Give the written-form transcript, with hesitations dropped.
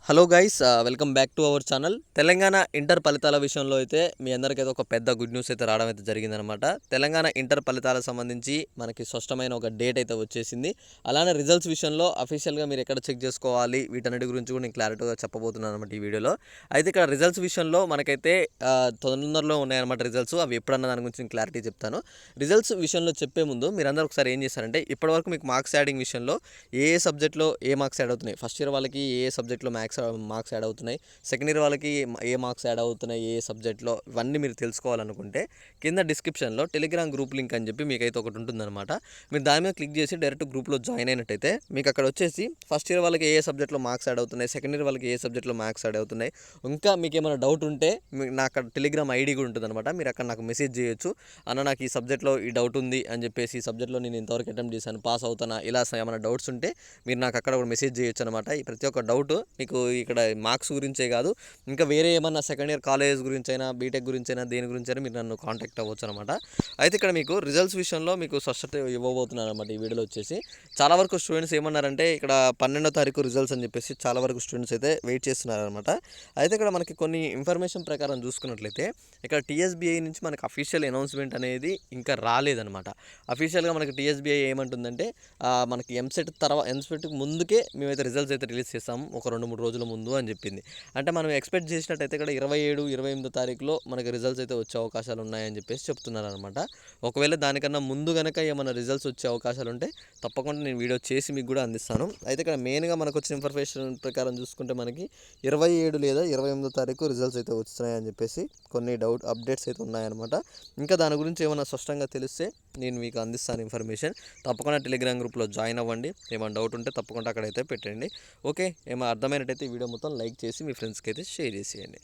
Hello guys, welcome back to our channel. Telangana inter ఫలితాల విషయంలో అయితే మీ అందరికైతే ఒక పెద్ద గుడ్ న్యూస్ అయితే రావడం అయితే జరిగిందనమాట. తెలంగాణ ఇంటర్ ఫలితాలకు సంబంధించి మనకి స్పష్టమైన ఒక డేట్ అయితే వచ్చేసింది. అలానే రిజల్ట్స్ విషయంలో అఫీషియల్గా మీరు ఎక్కడ చెక్ చేసుకోవాలి వీటన్నిటి గురించి కూడా నేను క్లారిటీగా చెప్పబోతున్నాను అనమాట ఈ వీడియోలో. అయితే ఇక్కడ రిజల్ట్స్ విషయంలో మనకైతే తొందరలో ఉన్నాయన్నమాట రిజల్ట్స్. అవి ఎప్పుడన్నా దాని గురించి నేను క్లారిటీ చెప్తాను. రిజల్ట్స్ విషయంలో చెప్పే ముందు మీరందరూ ఒకసారి ఏం చేస్తారంటే, ఇప్పటివరకు మీకు మార్క్స్ యాడింగ్ విషయంలో ఏ సబ్జెక్ట్లో ఏ మార్క్స్ యాడ్ అవుతున్నాయి, ఫస్ట్ ఇయర్ వాళ్ళకి ఏ సబ్జెక్ట్లో మార్క్స్ యాడ్ అవుతున్నాయి, సెకండ్ ఇయర్ వాళ్ళకి ఏ మార్క్స్ యాడ్ అవుతున్నాయి ఏ సబ్జెక్ట్లో, ఇవన్నీ మీరు తెలుసుకోవాలనుకుంటే కింద డిస్క్రిప్షన్లో టెలిగ్రామ్ గ్రూప్ లింక్ అని చెప్పి మీకైతే ఒకటి ఉంటుందన్నమాట. మీరు దాని మీద క్లిక్ చేసి డైరెక్ట్ గ్రూప్లో జాయిన్ అయినట్టయితే మీకు అక్కడ వచ్చేసి ఫస్ట్ ఇయర్ వాళ్ళకి ఏ సబ్జెక్ట్లో మార్క్స్ యాడ్ అవుతున్నాయి, సెకండ్ ఇయర్ వాళ్ళకి ఏ సబ్జెక్ట్లో మార్క్స్ యాడ్ అవుతున్నాయి, ఇంకా మీకు ఏమైనా డౌట్ ఉంటే నాకు అక్కడ టెలిగ్రామ్ ఐడి కూడా ఉంటుందన్నమాట. మీరు అక్కడ నాకు మెసేజ్ చేయొచ్చు, అన్న నాకు ఈ సబ్జెక్ట్లో ఈ డౌట్ ఉంది అని చెప్పేసి, ఈ సబ్జెక్ట్లో నేను ఇంతవరకు అటెంప్ట్ చేశాను, పాస్ అవుతానా, ఇలా ఏమైనా డౌట్స్ ఉంటే మీరు నాకు అక్కడ కూడా మెసేజ్ చేయొచ్చు అనమాట. ఈ ప్రతి ఒక్క డౌట్ మీకు ఇక్కడ మార్క్స్ గురించే కాదు, ఇంకా వేరే ఏమన్నా సెకండ్ ఇయర్ కాలేజ్ గురించి అయినా, బీటెక్ గురించి అయినా, దేని గురించి అయినా మీరు నన్ను కాంటాక్ట్ అవ్వచ్చు అనమాట. అయితే ఇక్కడ మీకు రిజల్ట్స్ విషయంలో మీకు స్పష్టత ఇవ్వబోతున్నాను అనమాట ఈ వీడియోలో వచ్చేసి. చాలా వరకు స్టూడెంట్స్ ఏమన్నారంటే, ఇక్కడ 12వ తారీఖు రిజల్ట్స్ అని చెప్పేసి చాలా వరకు స్టూడెంట్స్ అయితే వెయిట్ చేస్తున్నారనమాట. అయితే ఇక్కడ మనకి కొన్ని ఇన్ఫర్మేషన్ ప్రకారం చూసుకున్నట్లయితే, ఇక్కడ టీఎస్బీఐ నుంచి మనకి అఫీషియల్ అనౌన్స్మెంట్ అనేది ఇంకా రాలేదనమాట. అఫీషియల్గా మనకి టీఎస్బీఐ ఏమంటుందంటే, మనకి ఎంసెట్కి ముందుకే మేమైతే రిజల్ట్స్ అయితే రిలీజ్ చేస్తాము ఒక 2-3 రోజుల ముందు అని చెప్పింది. అంటే మనం ఎక్స్పెక్ట్ చేసినట్టయితే ఇక్కడ 27, 28 తారీఖులో మనకి రిజల్ట్స్ అయితే వచ్చే అవకాశాలు ఉన్నాయని చెప్పేసి చెప్తున్నారనమాట. ఒకవేళ దానికన్నా ముందు కనుక ఏమైనా రిజల్ట్స్ వచ్చే అవకాశాలు ఉంటే తప్పకుండా నేను వీడియో చేసి మీకు కూడా అందిస్తాను. అయితే ఇక్కడ మెయిన్గా మనకు వచ్చిన ఇన్ఫర్మేషన్ ప్రకారం చూసుకుంటే మనకి 27 లేదా 28 తారీఖు రిజల్ట్స్ అయితే వస్తున్నాయని చెప్పేసి కొన్ని అప్డేట్స్ అయితే ఉన్నాయన్నమాట. ఇంకా దాని గురించి ఏమైనా స్పష్టంగా తెలిస్తే నేను మీకు అందిస్తాను ఇన్ఫర్మేషన్. తప్పకుండా టెలిగ్రామ్ గ్రూప్లో జాయిన్ అవ్వండి. ఏమైనా డౌట్ ఉంటే తప్పకుండా అక్కడైతే పెట్టండి. ఓకే, ఏమైనా అర్థమైనట్టయితే ఈ వీడియో మొత్తం లైక్ చేసి మీ ఫ్రెండ్స్కి అయితే షేర్ చేసేయండి.